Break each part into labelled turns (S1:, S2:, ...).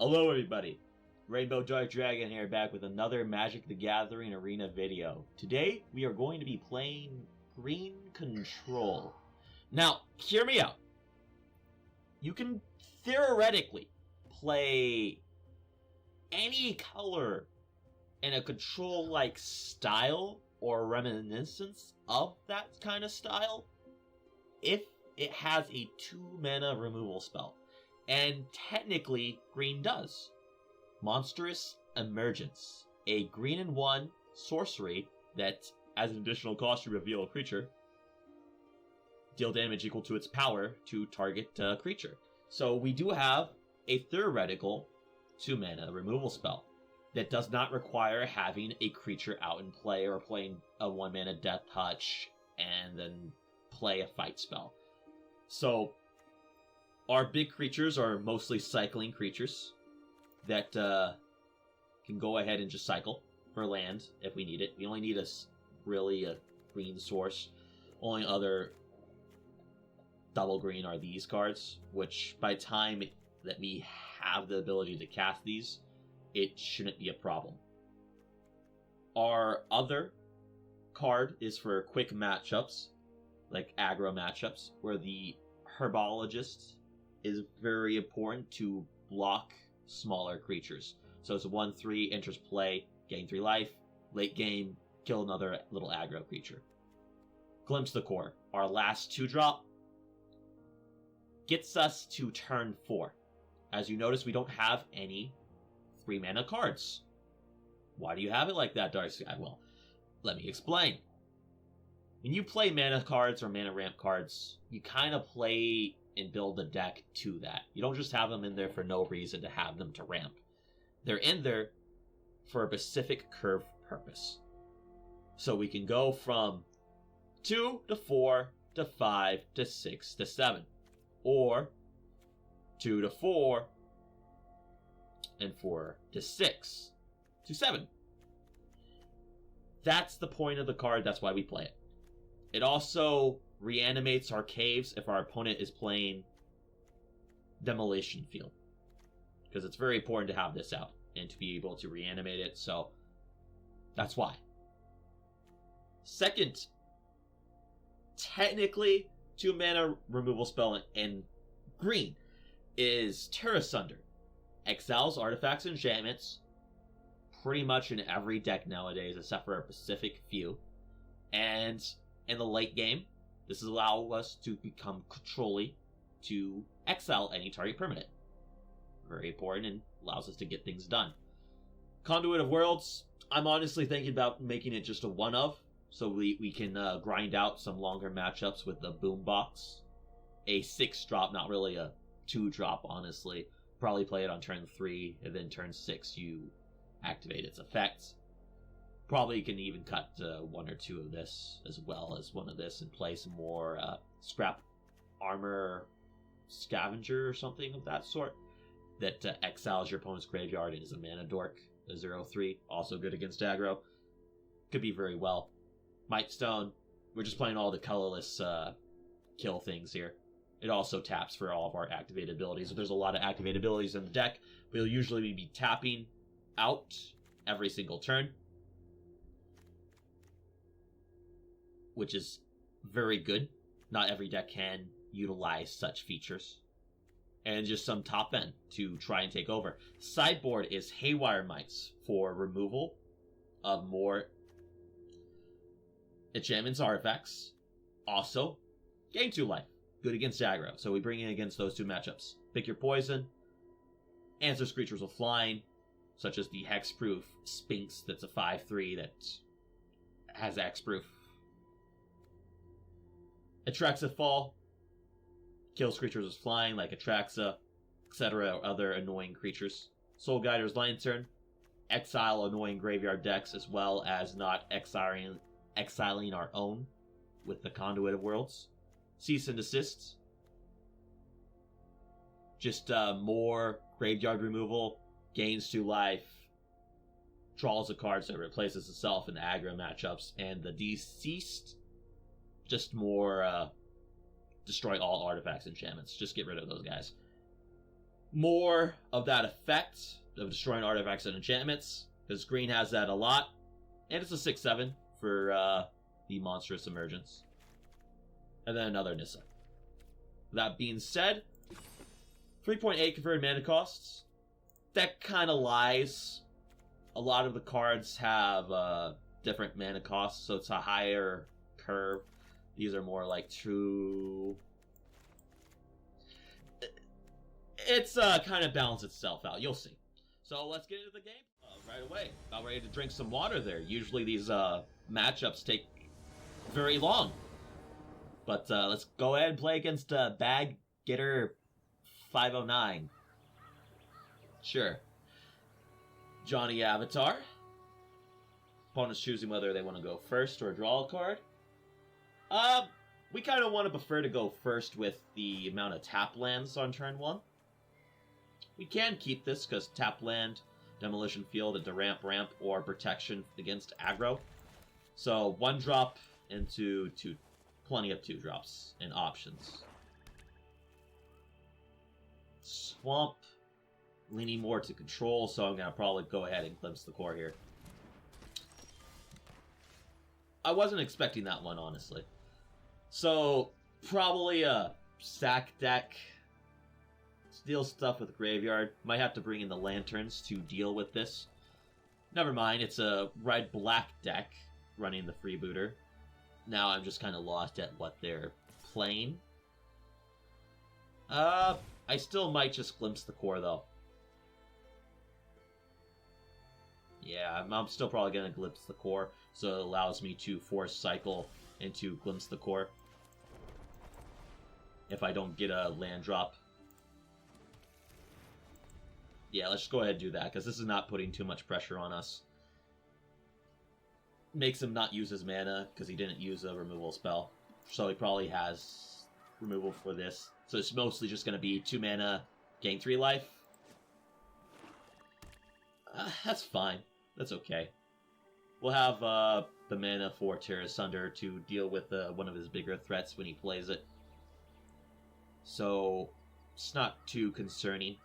S1: Hello everybody, Rainbow Dark Dragon here, back with another Magic the Gathering Arena video. Today we are going to be playing Green Control. Now, hear me out. You can theoretically play any color in a control-like style or reminiscence of that kind of style if it has a 2-mana removal spell. And technically, green does. Monstrous Emergence, a 3-1 sorcery that, as an additional cost, you reveal a creature. Deal damage equal to its power to target a creature. So we do have a theoretical 2-mana removal spell that does not require having a creature out in play or playing a 1-mana Death Touch and then play a fight spell. So our big creatures are mostly cycling creatures that can go ahead and just cycle for land if we need it. We only need really a green source. Only other double green are these cards, which by time that we have the ability to cast these, it shouldn't be a problem. Our other card is for quick matchups, like aggro matchups, where the Herbologist is very important to block smaller creatures. So it's a 1/3, enters play, gain 3 life, late game, kill another little aggro creature. Glimpse the Core, our last 2-drop, gets us to turn 4. As you notice, we don't have any 3-mana cards. Why do you have it like that, Dark Sky? Well, let me explain. When you play mana cards or mana ramp cards, you kind of play and build a deck to that. You don't just have them in there for no reason to have them to ramp. They're in there for a specific curve purpose. So we can go from 2 to 4 to 5 to 6 to 7. Or 2 to 4 and 4 to 6 to 7. That's the point of the card. That's why we play it. It also reanimates our caves if our opponent is playing Demolition Field, because it's very important to have this out and to be able to reanimate it, so that's why. Second, technically 2-mana removal spell in green is Terra Sunder. Exiles artifacts and enchantments pretty much in every deck nowadays except for a specific few, and in the late game, this allows us to become controlly to exile any target permanent. Very important and allows us to get things done. Conduit of Worlds, I'm honestly thinking about making it just a 1-of, so we can grind out some longer matchups with the Boombox. A 6-drop, not really a 2-drop, honestly. Probably play it on turn 3, and then turn 6 you activate its effects. Probably can even cut 1 or 2 of this, as well as 1 of this, and play some more Scrap Armor Scavenger or something of that sort, that exiles your opponent's graveyard and is a mana dork, a 0/3, also good against aggro. Could be very well. Mightstone, we're just playing all the colorless kill things here. It also taps for all of our activated abilities. If there's a lot of activated abilities in the deck, we'll usually be tapping out every single turn, which is very good. Not every deck can utilize such features. And just some top end to try and take over. Sideboard is Haywire Mites for removal of more enchantments, artifacts. Also, gain 2 life. Good against aggro. So we bring in against those 2 matchups. Pick your poison. Answers creatures with flying, such as the Hexproof Sphinx that's a 5/3 that has Hexproof. Atraxa Fall kills creatures with flying like Atraxa, etc., or other annoying creatures. Soul Guider's Lantern, exile annoying graveyard decks as well as not exiling our own with the Conduit of Worlds. Cease and Desist, just more graveyard removal, gains 2 life, draws a card so it replaces itself in the aggro matchups, and the Deceased, just more destroy all artifacts and enchantments. Just get rid of those guys. more of that effect of destroying artifacts and enchantments, because green has that a lot. And it's a 6/7 for the Monstrous Emergence. And then another Nissa. That being said, 3.8 converted mana costs. That kind of lies. A lot of the cards have different mana costs, so it's a higher curve. These are more like true... It's kind of balanced itself out. You'll see. So let's get into the game right away. About ready to drink some water there. Usually these matchups take very long. But let's go ahead and play against Bag Getter 509. Sure. Johnny Avatar. Opponent's choosing whether they want to go first or draw a card. We kind of want to prefer to go first with the amount of tap lands on turn 1. We can keep this because tap land, demolition field into ramp, or protection against aggro. So 1 drop into 2, plenty of 2 drops and options. Swamp, leaning more to control, so I'm going to probably go ahead and glimpse the core here. I wasn't expecting that one, honestly. So, probably a sack deck. Steal stuff with Graveyard. Might have to bring in the Lanterns to deal with this. Never mind, it's a red-black deck running the Freebooter. Now I'm just kind of lost at what they're playing. I still might just glimpse the core, though. Yeah, I'm still probably going to glimpse the core, so it allows me to force cycle into glimpse the core. If I don't get a land drop. Yeah, let's just go ahead and do that, because this is not putting too much pressure on us. Makes him not use his mana, because he didn't use a removal spell. So he probably has removal for this. So it's mostly just going to be 2 mana, gain 3 life. That's fine. That's okay. We'll have the mana for Terra Asunder to deal with one of his bigger threats when he plays it. So it's not too concerning.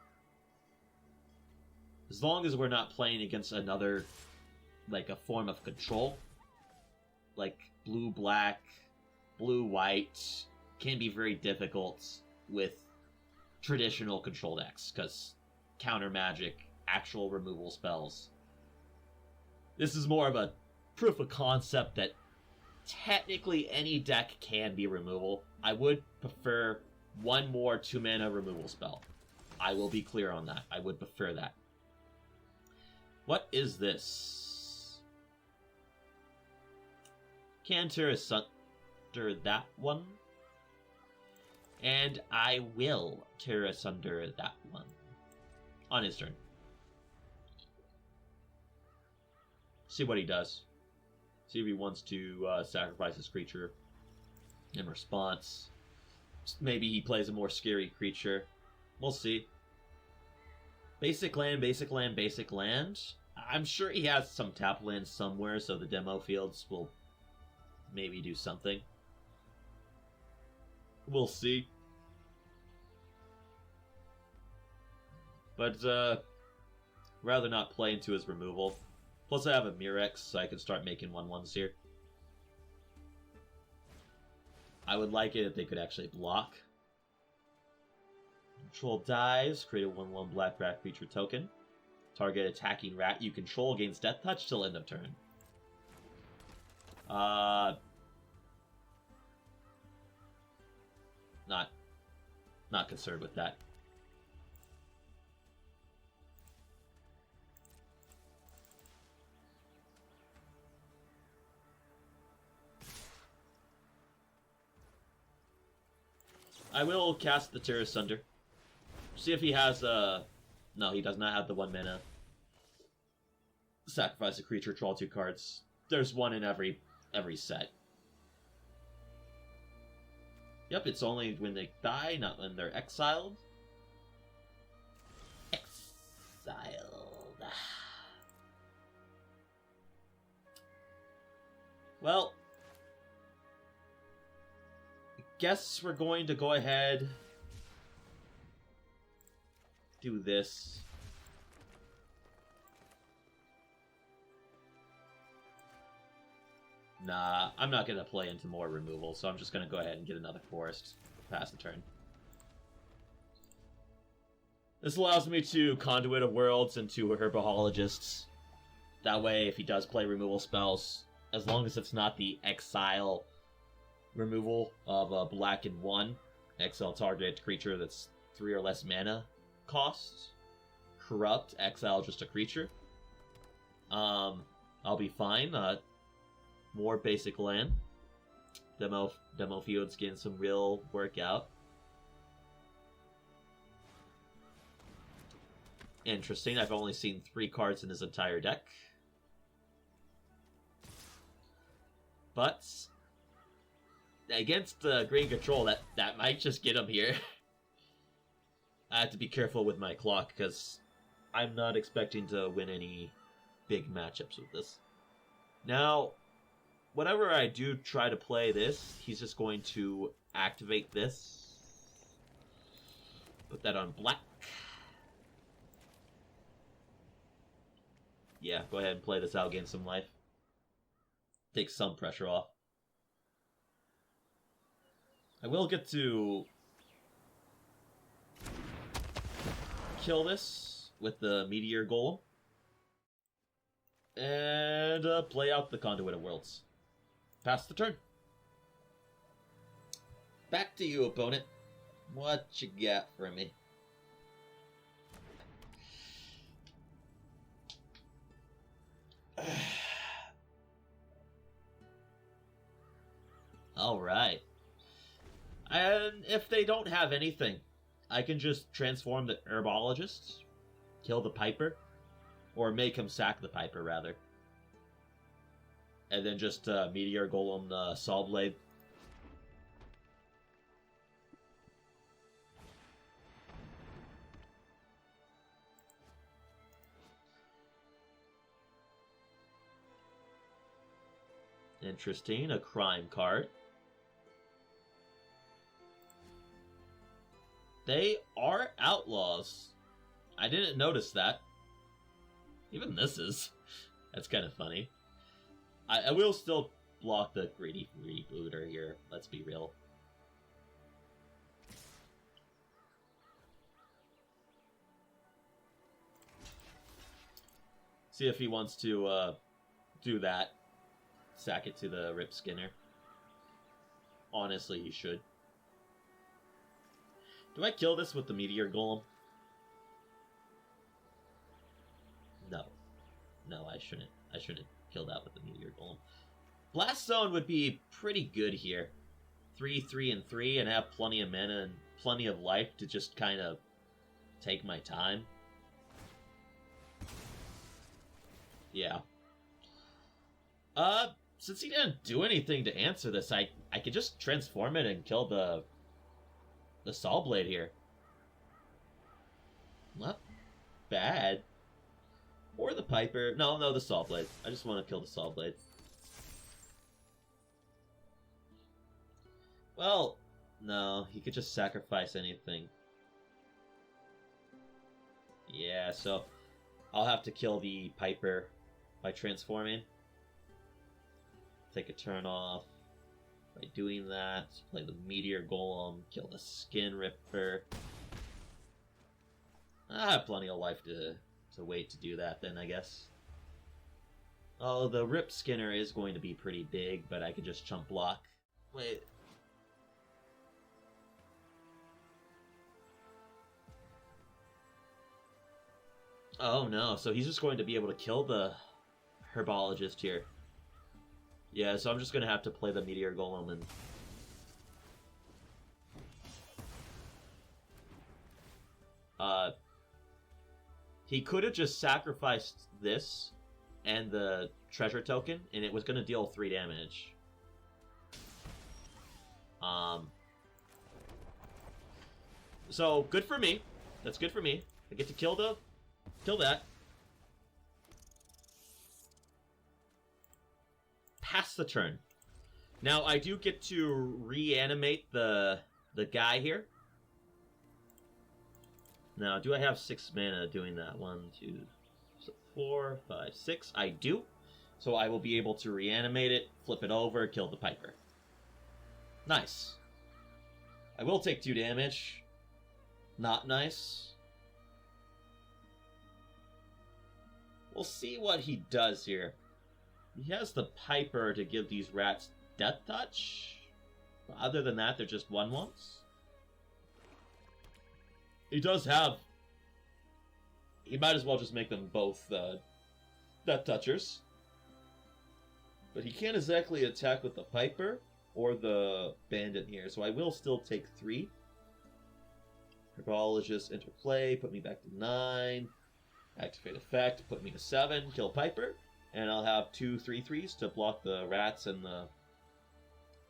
S1: As long as we're not playing against another, like, a form of control. Like blue-black, blue-white, can be very difficult with traditional control decks, because counter magic, actual removal spells. This is more of a proof of concept that technically any deck can be removal. I would prefer 1 more 2-mana removal spell. I will be clear on that. I would prefer that. What is this? Can Terra Asunder that one? And I will Terra Asunder that one. On his turn. See what he does. See if he wants to sacrifice his creature in response. Maybe he plays a more scary creature. We'll see. Basic land, basic land, basic land. I'm sure he has some tap lands somewhere, so the demo fields will maybe do something. We'll see. But, rather not play into his removal. Plus I have a Mirex, so I can start making 1/1s here. I would like it if they could actually block. Control dies, create a 1/1 black rat creature token. Target attacking rat you control gains death touch till end of turn. Not concerned with that. I will cast the Terra Asunder. See if he has no, he does not have the 1 mana. Sacrifice a creature, draw 2 cards. There's one in every set. Yep, it's only when they die, not when they're exiled. Exiled. Well, I guess we're going to go ahead do this. Nah, I'm not going to play into more removal, so I'm just going to go ahead and get another forest. Pass the turn. This allows me to Conduit of Worlds into Herbologists. That way, if he does play removal spells, as long as it's not the Exile removal of a black and 1, exile target creature that's 3 or less mana cost. Corrupt, exile just a creature. I'll be fine. More basic land. Demo Field's getting some real workout. Interesting. I've only seen 3 cards in his entire deck. But against Green Control, that might just get him here. I have to be careful with my clock because I'm not expecting to win any big matchups with this. Now, whenever I do try to play this, he's just going to activate this. Put that on black. Yeah, go ahead and play this out, gain some life. Take some pressure off. I will get to kill this with the Meteor Golem. And play out the Conduit of Worlds. Pass the turn. Back to you, opponent. What you got for me? Alright. And if they don't have anything, I can just transform the Herbologist, kill the Piper, or make him sack the Piper, rather. And then just Meteor Golem the Saw Blade. Interesting, a crime card. They are outlaws. I didn't notice that. Even this is. That's kind of funny. I will still block the greedy rebooter here. Let's be real. See if he wants to do that. Sack it to the Rip Skinner. Honestly, he should. Do I kill this with the Meteor Golem? No. No, I shouldn't. I shouldn't kill that with the Meteor Golem. Blast Zone would be pretty good here. 3, 3, and 3, and have plenty of mana and plenty of life to just kind of take my time. Yeah. Since he didn't do anything to answer this, I could just transform it and kill the Saw Blade here. Not bad. Or the Piper. No, the Saw Blade. I just want to kill the Saw Blade. Well, no, he could just sacrifice anything. Yeah, so I'll have to kill the Piper by transforming. Take a turn off. By doing that, play the Meteor Golem, kill the Skin Ripper. I have plenty of life to wait to do that then, I guess. Oh, the Rip Skinner is going to be pretty big, but I could just chump block. Wait. Oh no, so he's just going to be able to kill the Herbologist here. Yeah, so I'm just going to have to play the Meteor Golem and... he could have just sacrificed this and the treasure token, and it was going to deal 3 damage. So, good for me. That's good for me. I get to kill that. Pass the turn. Now, I do get to reanimate the guy here. Now, do I have 6 mana doing that? 1, 2, 4, 5, 6. I do. So I will be able to reanimate it, flip it over, kill the Piper. Nice. I will take 2 damage. Not nice. We'll see what he does here. He has the Piper to give these rats Death Touch. But other than that, they're just 1/1s. He does have... He might as well just make them both Death Touchers. But he can't exactly attack with the Piper or the Bandit here, so I will still take 3. Herbologist interplay, put me back to 9. Activate effect, put me to 7, kill Piper. And I'll have 2 3/3s to block the rats and the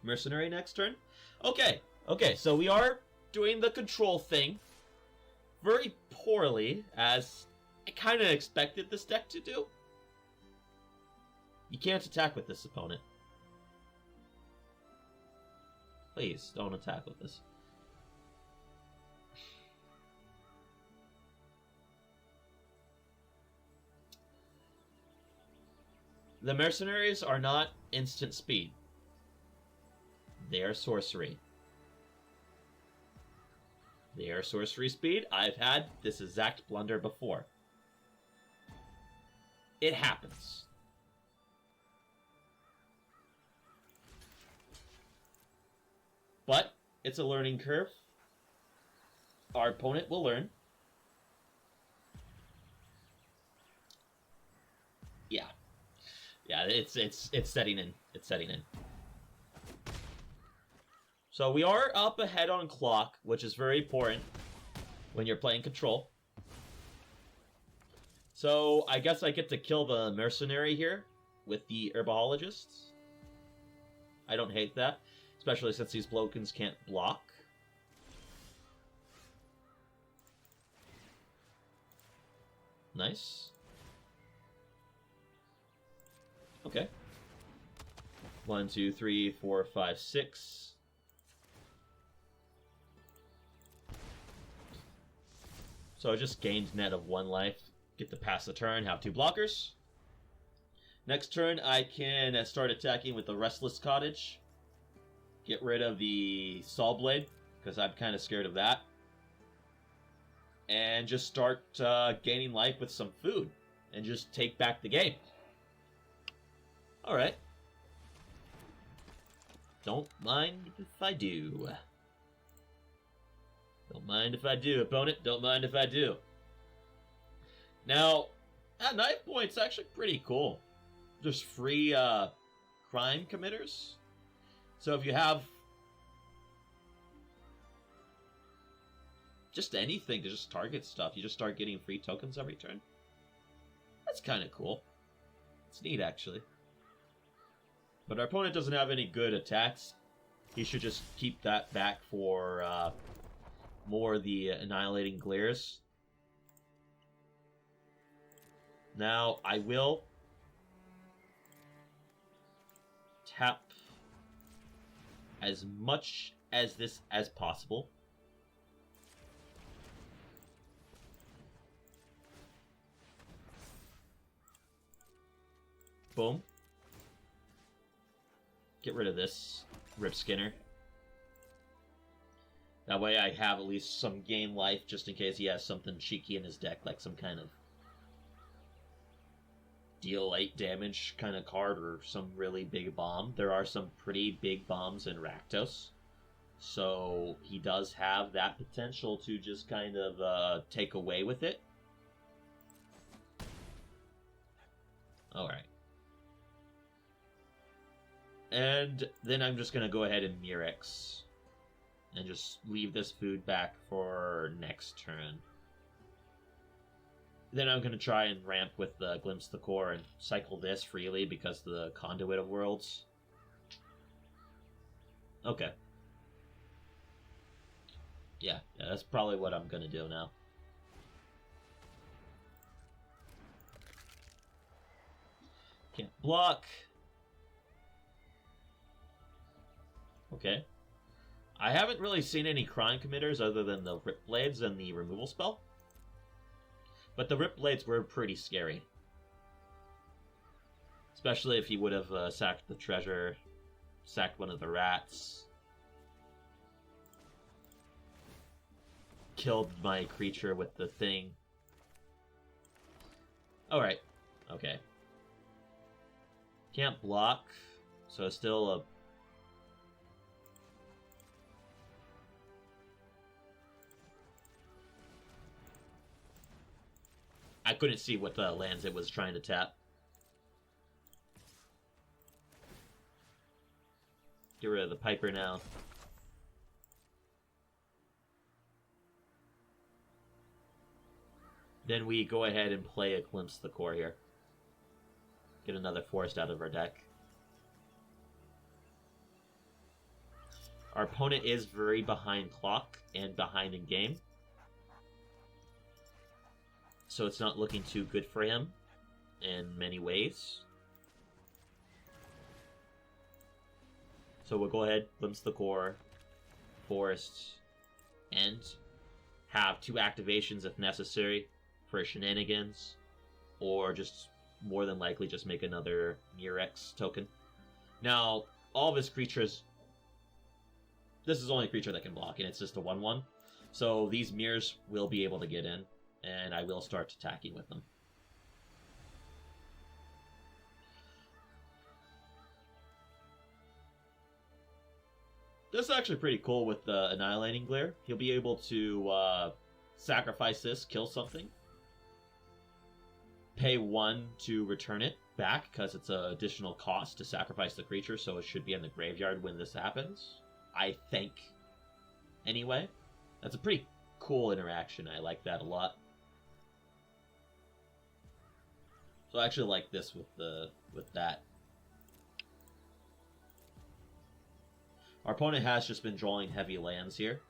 S1: mercenary next turn. Okay, so we are doing the control thing very poorly, as I kind of expected this deck to do. You can't attack with this opponent. Please, don't attack with this. The mercenaries are not instant speed. They are sorcery. They are sorcery speed. I've had this exact blunder before. It happens. But it's a learning curve. Our opponent will learn. Yeah. Yeah, it's setting in. It's setting in. So we are up ahead on clock, which is very important when you're playing control. So I guess I get to kill the mercenary here with the herbologist. I don't hate that, especially since these blokins can't block. Nice. Okay. 1, 2, 3, 4, 5, 6. So I just gained net of 1 life. Get to pass the turn, have 2 blockers. Next turn, I can start attacking with the Restless Cottage. Get rid of the Saw Blade, because I'm kind of scared of that. And just start gaining life with some food. And just take back the game. Alright. Don't mind if I do. Don't mind if I do, opponent. Don't mind if I do. Now, that knife point's actually pretty cool. There's free crime committers. So if you have just anything to just target stuff, you just start getting free tokens every turn. That's kind of cool. It's neat, actually. But our opponent doesn't have any good attacks. He should just keep that back for more of the Annihilating Glares. Now, I will tap as much as this as possible. Boom. Get rid of this Rip Skinner. That way I have at least some gain life just in case he has something cheeky in his deck, like some kind of deal 8 damage kind of card or some really big bomb. There are some pretty big bombs in Rakdos. So he does have that potential to just kind of take away with it. Alright. And then I'm just going to go ahead and Murex. And just leave this food back for next turn. Then I'm going to try and ramp with the Glimpse the Core and cycle this freely because the Conduit of Worlds. Okay. Yeah, that's probably what I'm going to do now. Can't block. Okay. I haven't really seen any crime committers other than the Rip Blades and the removal spell. But the Rip Blades were pretty scary. Especially if he would have sacked the treasure, sacked one of the rats, killed my creature with the thing. Alright, okay. Can't block, so still a... I couldn't see what the lands it was trying to tap. Get rid of the Piper now. Then we go ahead and play a Glimpse the Core here. Get another forest out of our deck. Our opponent is very behind clock and behind in game. So it's not looking too good for him in many ways. So we'll go ahead, Glimpse the Core, Forest, and have 2 activations if necessary for shenanigans, or just more than likely just make another Murex token. Now, all of his creatures, this is the only creature that can block, and it's just a 1/1. So these mirrors will be able to get in, and I will start attacking with them. This is actually pretty cool with the Annihilating Glare. He'll be able to sacrifice this, kill something, pay 1 to return it back, because it's an additional cost to sacrifice the creature, so it should be in the graveyard when this happens. I think. Anyway, that's a pretty cool interaction. I like that a lot. So I actually like this with that. Our opponent has just been drawing heavy lands here.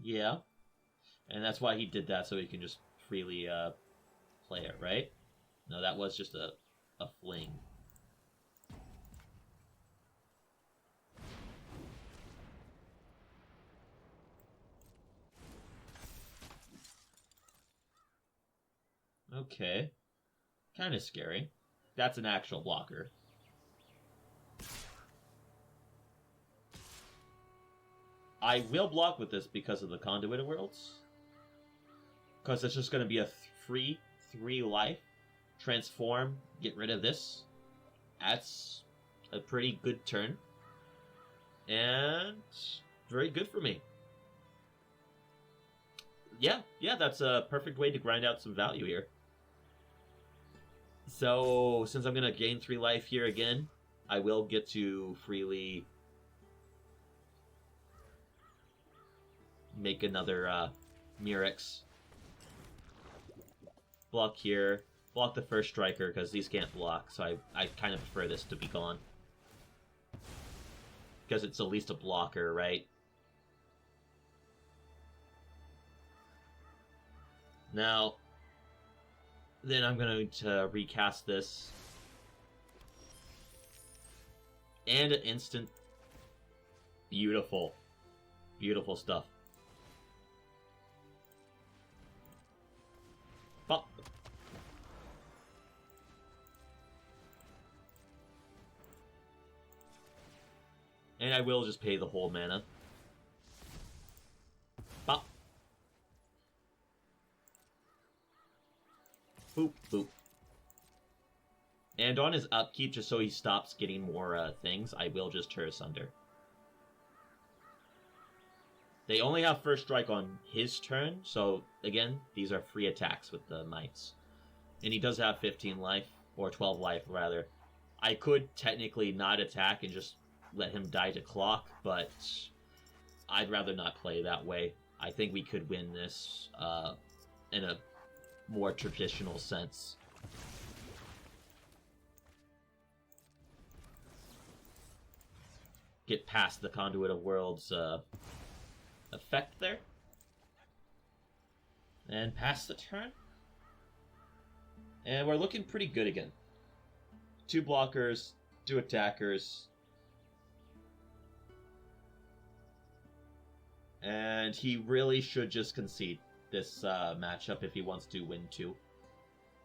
S1: Yeah. And that's why he did that, so he can just freely play it, right? No, that was just a fling. Okay. Kind of scary. That's an actual blocker. I will block with this because of the Conduit of Worlds. Because it's just going to be a free 3 life. Transform, get rid of this. That's a pretty good turn. And very good for me. Yeah, that's a perfect way to grind out some value here. So, since I'm going to gain 3 life here again, I will get to freely make another Murex. Block here. Block the first striker, because these can't block, so I kind of prefer this to be gone. Because it's at least a blocker, right? Now, then I'm going to recast this. And an instant. Beautiful. Beautiful stuff. Pop. And I will just pay the whole mana. Pop. Boop, boop. And on his upkeep, just so he stops getting more things, I will just Tear Asunder. They only have first strike on his turn, so again, these are free attacks with the Mites. And he does have 15 life, or 12 life rather. I could technically not attack and just let him die to clock, but I'd rather not play that way. I think we could win this in a more traditional sense. Get past the Conduit of Worlds effect there. And pass the turn. And we're looking pretty good again. 2 blockers, 2 attackers. And he really should just concede this matchup if he wants to win 2.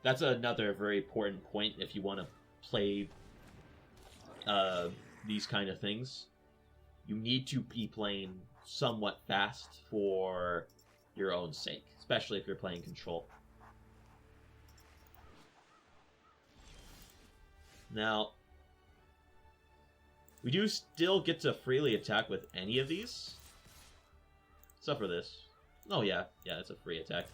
S1: That's another very important point if you want to play these kind of things. You need to be playing somewhat fast for your own sake, especially if you're playing control. Now, we do still get to freely attack with any of these, except for this. Oh yeah, it's a free attack.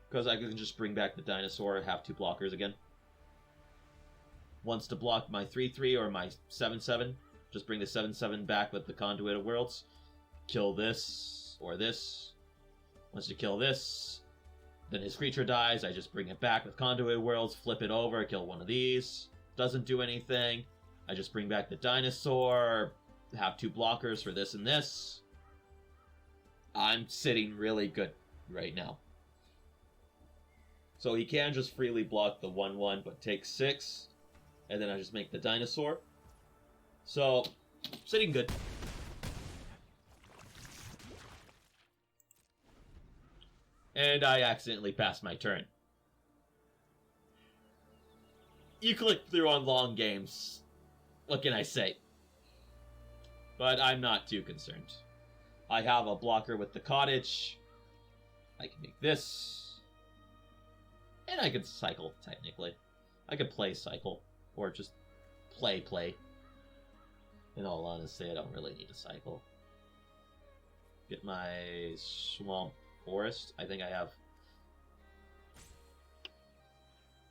S1: Because I can just bring back the dinosaur and have 2 blockers again. Once to block my 3/3 or my 7/7, just bring the 7/7 back with the Conduit of Worlds. Kill this or this. Once you kill this, then his creature dies. I just bring it back with Conduit of Worlds, flip it over, kill one of these. Doesn't do anything. I just bring back the dinosaur, have 2 blockers for this and this. I'm sitting really good right now. So he can just freely block the 1/1, but take 6. And then I just make the dinosaur. So, sitting good. And I accidentally passed my turn. You click through on long games. What can I say? But I'm not too concerned. I have a blocker with the cottage. I can make this. And I could cycle, technically. I could play cycle. Or just play. In all honesty, I don't really need to cycle. Get my swamp forest. I think I have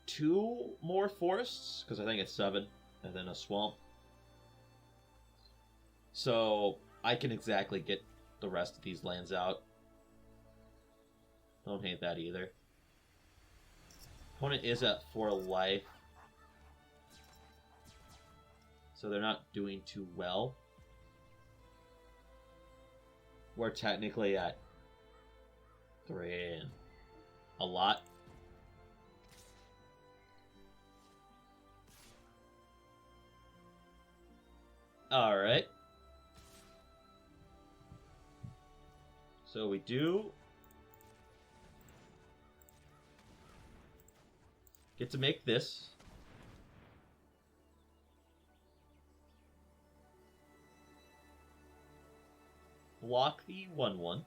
S1: 2 more forests, because I think it's 7, and then a swamp. So I can exactly get the rest of these lands out. Don't hate that either. Opponent is at 4 life. So they're not doing too well. We're technically at 3 and a lot. Alright. So we do get to make this. Block the 1/1.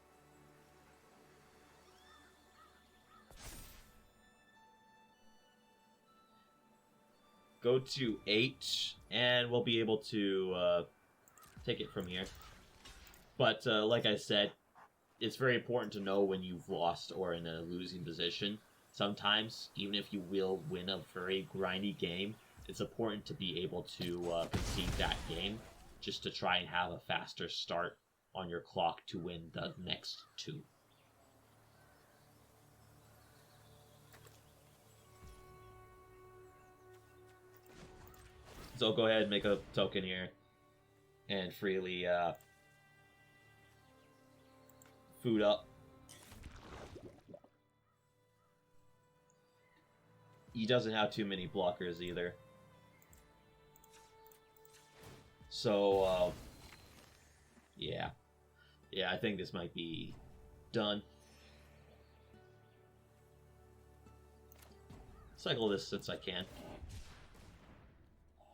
S1: Go to 8, and we'll be able to take it from here. But like I said, it's very important to know when you've lost or in a losing position. Sometimes, even if you will win a very grindy game, it's important to be able to concede that game just to try and have a faster start on your clock to win the next 2. So go ahead and make a token here and freely food up. He doesn't have too many blockers either. So, yeah. Yeah, I think this might be done. Cycle this since I can.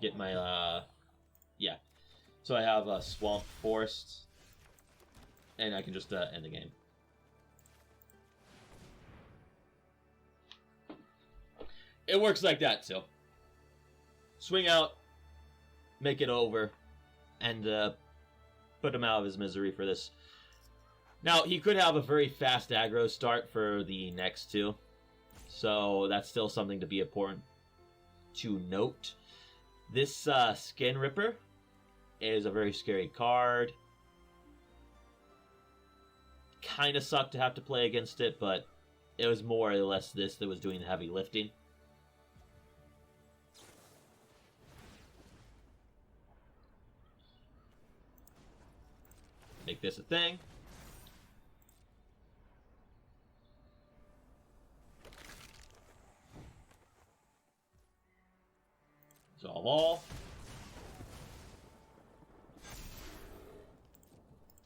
S1: Get my, yeah. So I have a Swamp Forest, and I can just end the game. It works like that, too. Swing out, make it over, and put him out of his misery for this. Now, he could have a very fast aggro start for the next 2, so that's still something to be important to note. This Skin Ripper is a very scary card. Kind of sucked to have to play against it, but it was more or less this that was doing the heavy lifting. Make this a thing. Dissolve all.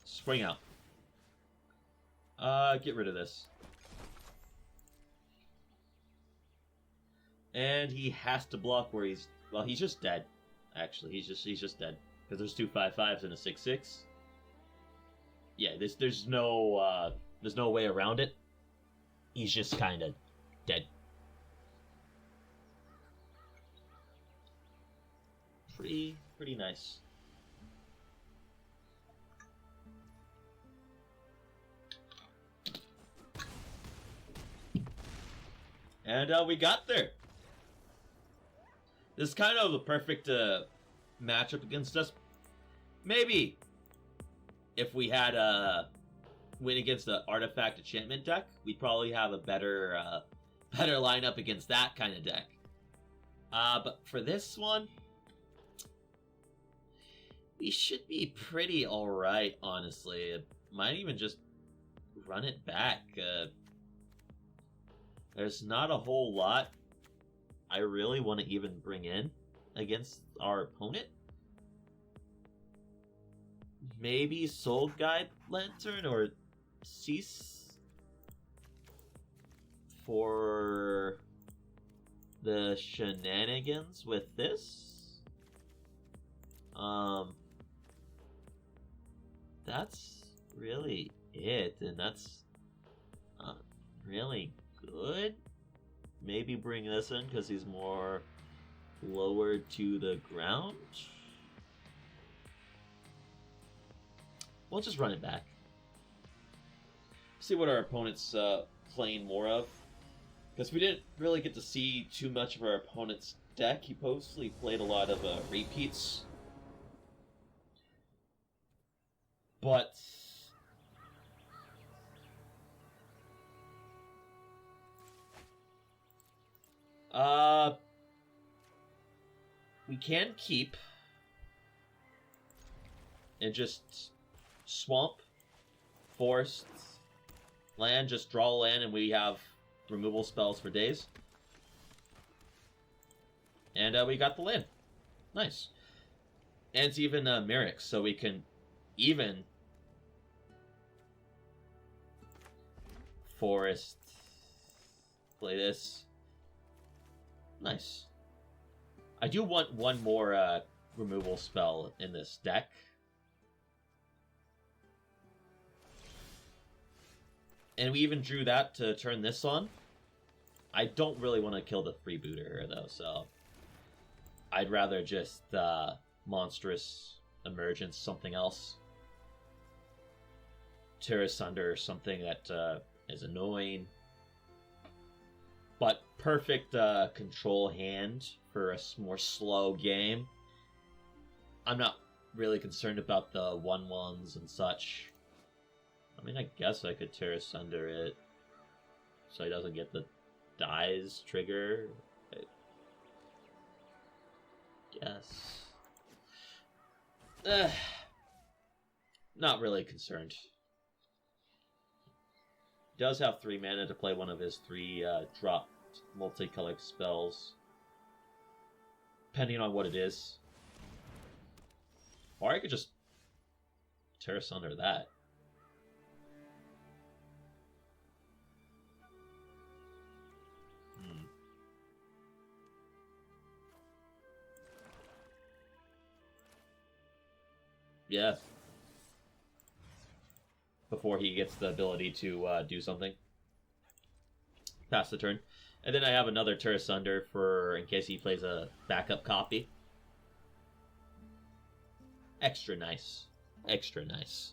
S1: Spring out. Get rid of this. And he has to block where he's... Well, he's just dead. Actually, he's just dead. Because there's two 5/5s and a 6/6. Yeah, there's no way around it. He's just kind of dead. Pretty nice. And we got there. This is kind of the perfect matchup against us. Maybe if we had a win against the artifact enchantment deck, we'd probably have a better lineup against that kind of deck. But for this one, we should be pretty alright, honestly. Might even just run it back. There's not a whole lot I really want to even bring in against our opponent. Maybe Soul Guide Lantern or Cease for the shenanigans with this. That's really it, and that's not really good. Maybe bring this in because he's more lower to the ground. We'll just run it back. See what our opponent's playing more of. Because we didn't really get to see too much of our opponent's deck. He mostly played a lot of repeats. But we can keep and just swamp, forest, land, just draw land, and we have removal spells for days. And we got the land. Nice. And it's even Merrick, so we can even forest, play this. Nice. I do want one more removal spell in this deck. And we even drew that to turn this on. I don't really want to kill the freebooter here, though, so I'd rather just Monstrous Emergence, something else. Tear Asunder, or something that is annoying. But perfect control hand for a more slow game. I'm not really concerned about the 1/1s and such. I mean, I guess I could Tear Asunder it so he doesn't get the dies trigger. I guess. Not really concerned. He does have 3 mana to play one of his 3 drop multicolored spells. Depending on what it is. Or I could just Tear Asunder that. Yeah. Before he gets the ability to do something. Pass the turn. And then I have another Tear Asunder for in case he plays a backup copy. Extra nice. Extra nice.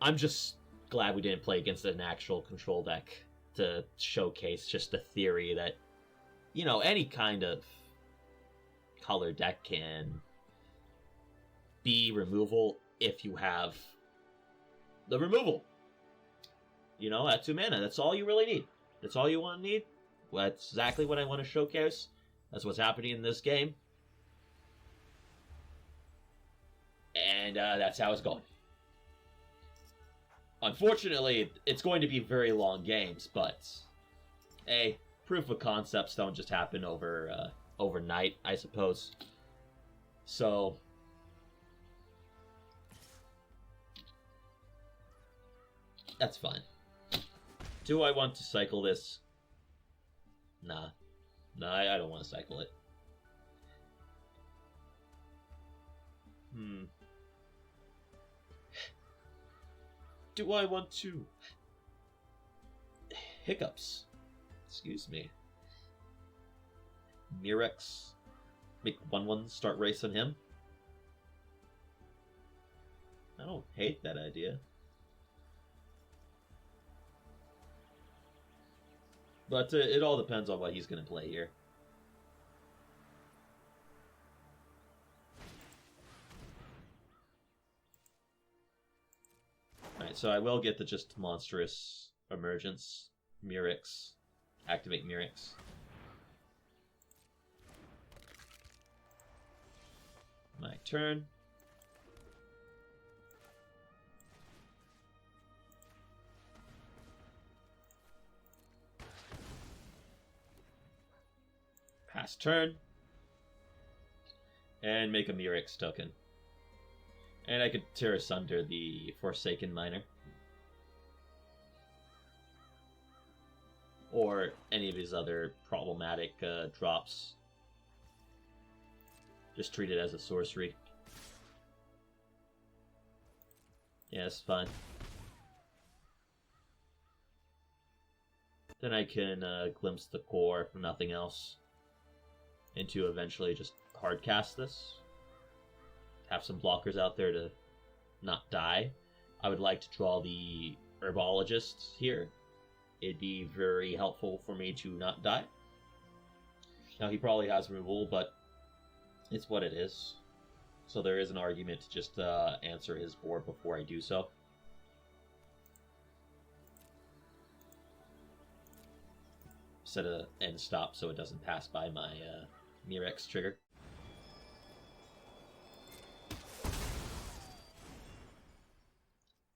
S1: I'm just glad we didn't play against an actual control deck to showcase just the theory that, you know, any kind of color deck can be removal if you have the removal. You know, at 2 mana, that's all you really need. That's all you want to need. Well, that's exactly what I want to showcase. That's what's happening in this game. And that's how it's going. Unfortunately, it's going to be very long games, but hey, proof of concepts don't just happen over overnight, I suppose. So that's fine. Do I want to cycle this? Nah. No, I don't want to cycle it. Do I want to... Hiccups. Excuse me. Mirex. Make 1/1 start race on him. I don't hate that idea. But it all depends on what he's going to play here. Alright, so I will get the just monstrous emergence. Mirex. Activate Mirex. My turn. Pass turn. And make a Mirex token. And I could tear asunder the Forsaken Miner. Or any of his other problematic drops. Just treat it as a sorcery. Yeah, it's fine. Then I can glimpse the core, if nothing else, into eventually just hardcast this. Have some blockers out there to not die. I would like to draw the Herbologist here. It'd be very helpful for me to not die. Now, he probably has removal, but it's what it is. So there is an argument to just answer his board before I do so. Set a end stop so it doesn't pass by my Mirex trigger.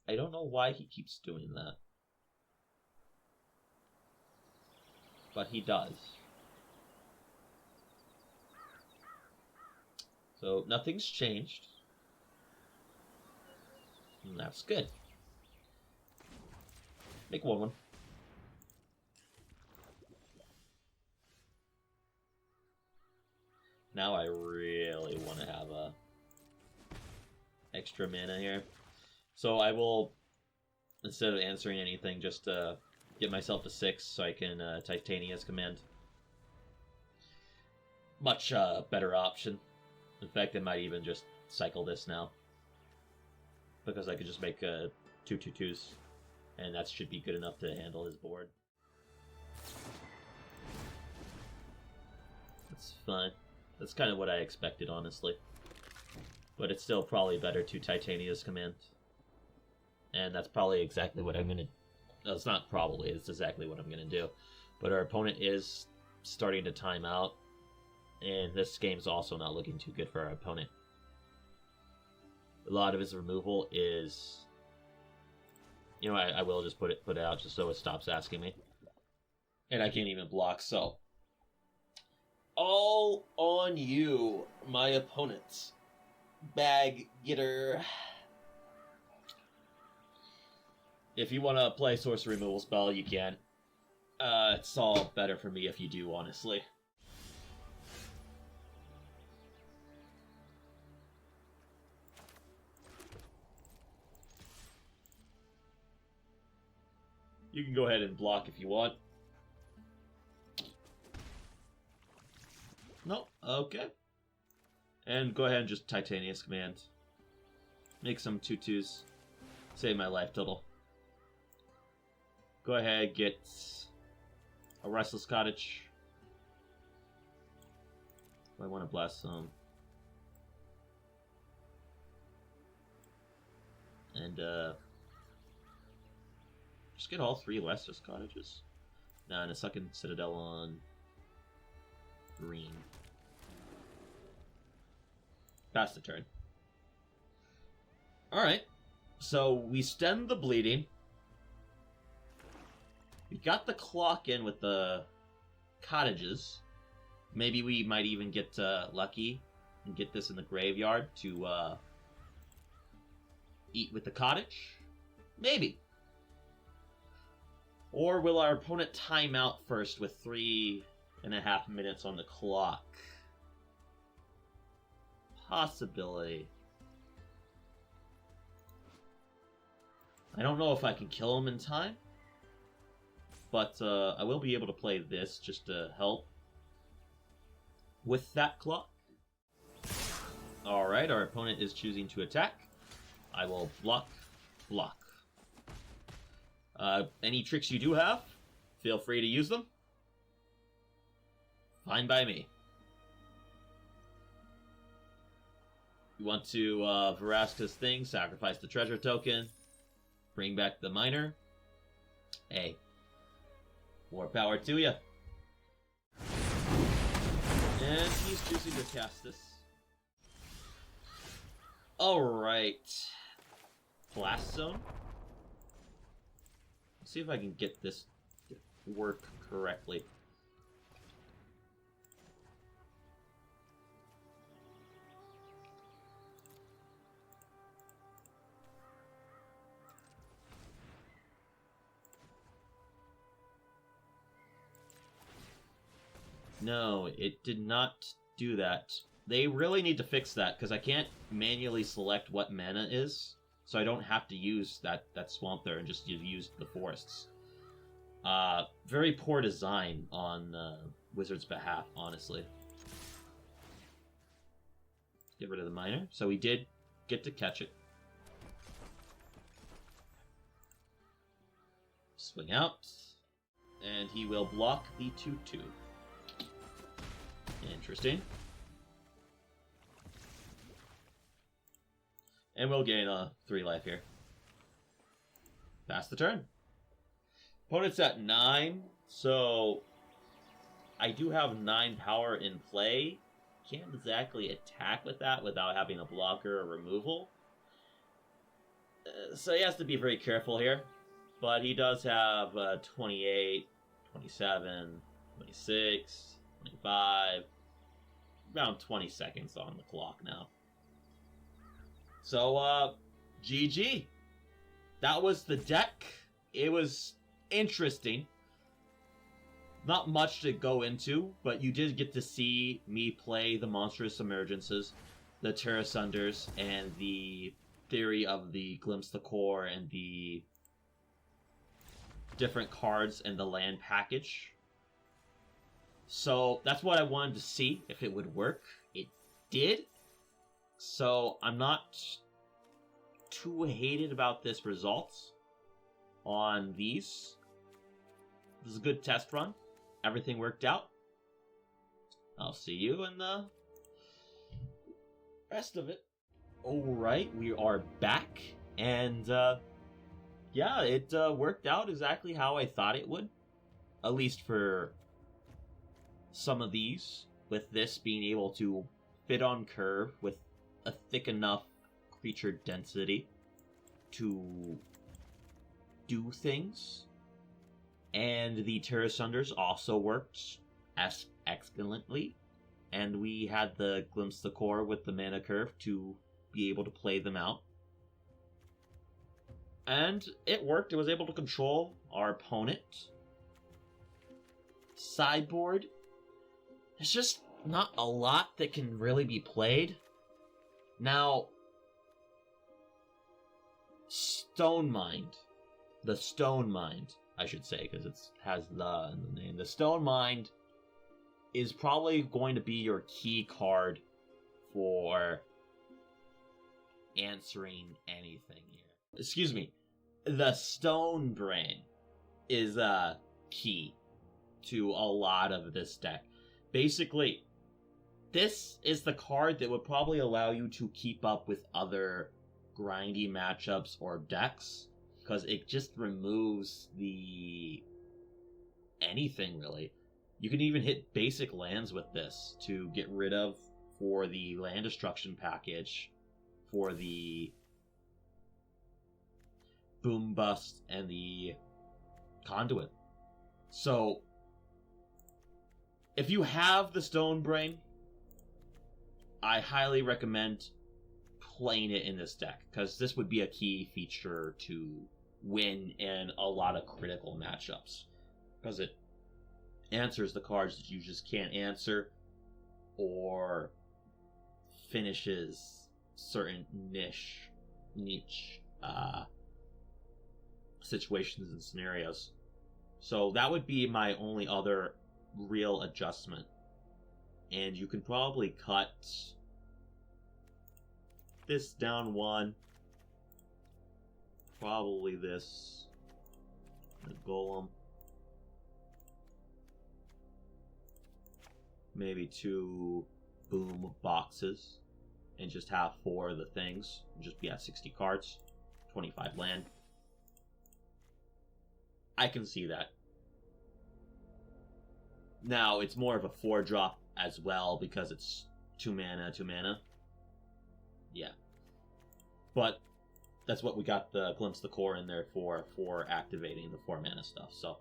S1: I don't know why he keeps doing that. But he does. So nothing's changed. And that's good. Make 1/1. Now I really want to have a extra mana here. So I will, instead of answering anything, just get myself to 6 so I can Titania's Command. Much better option. In fact, I might even just cycle this now. Because I could just make 2/2/2s. And that should be good enough to handle his board. That's fine. That's kind of what I expected, honestly. But it's still probably better to Titania's Command. And that's probably exactly what I'm going to... No, it's not probably, it's exactly what I'm going to do. But our opponent is starting to time out. And this game's also not looking too good for our opponent. A lot of his removal is... You know, I will just put it out just so it stops asking me. And I can't even block, so... All on you, my opponent. Bag getter. If you want to play sorcery removal spell, you can. It's all better for me if you do, honestly. You can go ahead and block if you want. No, okay. And go ahead and just Titania's Command. Make some 2/2s. Save my life total. Go ahead, get a Restless Cottage. I want to blast some. And just get all 3 Restless Cottages. Nah, and a second Citadel on green. Pass the turn. Alright. So we stemmed the bleeding. We got the clock in with the cottages. Maybe we might even get lucky and get this in the graveyard to eat with the cottage. Maybe. Or will our opponent time out first with 3.5 minutes on the clock? Possibility. I don't know if I can kill him in time, but I will be able to play this just to help with that clock. Alright, our opponent is choosing to attack. I will block. Any tricks you do have, feel free to use them. Fine by me. You want to Verasta's thing, sacrifice the treasure token, bring back the miner. Hey, more power to you. And he's choosing to cast this. Alright. Blast Zone. Let's see if I can get this to work correctly. No, it did not do that. They really need to fix that, because I can't manually select what mana is, so I don't have to use that swamp there and just use the forests. Very poor design on Wizard's behalf, honestly. Get rid of the miner. So we did get to catch it. Swing out. And he will block the 2/2. Interesting. And we'll gain 3 life here. Pass the turn. Opponent's at 9, so I do have 9 power in play. Can't exactly attack with that without having a blocker or removal. So he has to be very careful here. But he does have 28, 27, 26, 25, around 20 seconds on the clock now. So, GG. That was the deck. It was interesting. Not much to go into, but you did get to see me play the Monstrous Emergences, the Terra Sunders, and the theory of the Glimpse the Core and the different cards and the land package. So that's what I wanted to see, if it would work. It did. So I'm not too hated about this results on these. This is a good test run. Everything worked out. I'll see you in the rest of it. Alright, we are back. And yeah, it worked out exactly how I thought it would. At least for some of these. With this being able to fit on curve with a thick enough creature density to do things. And the Terra Sunders also worked as excellently. And we had the Glimpse the Core with the mana curve to be able to play them out. And it worked. It was able to control our opponent. Sideboard. There's just not a lot that can really be played. Now, Stone Mind. The Stone Mind, I should say, because it has the in the name. The Stone Mind is probably going to be your key card for answering anything here. Excuse me. The Stone Brain is key to a lot of this deck. Basically, this is the card that would probably allow you to keep up with other grindy matchups or decks, because it just removes the anything really. You can even hit basic lands with this to get rid of for the land destruction package, for the Boom Bust and the Conduit. So If you have the Stone Brain, I highly recommend playing it in this deck, because this would be a key feature to win in a lot of critical matchups, because it answers the cards that you just can't answer, or finishes certain niche situations and scenarios. So that would be my only other real adjustment. And you can probably cut this down one. Probably this. The golem. Maybe 2 boom boxes. And just have 4 of the things. And just be at 60 cards. 25 land. I can see that. Now, it's more of a 4-drop as well, because it's 2 mana, 2 mana. Yeah. But that's what we got the Glimpse the Core in there for activating the 4 mana stuff. So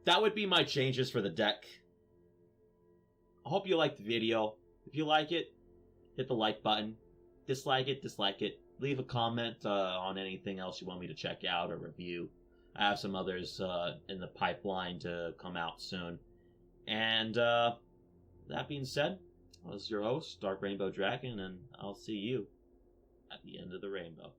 S1: that would be my changes for the deck. I hope you liked the video. If you like it, hit the like button. Dislike it. Leave a comment on anything else you want me to check out or review. I have some others in the pipeline to come out soon. And that being said, I was your host, Dark Rainbow Dragon, and I'll see you at the end of the rainbow.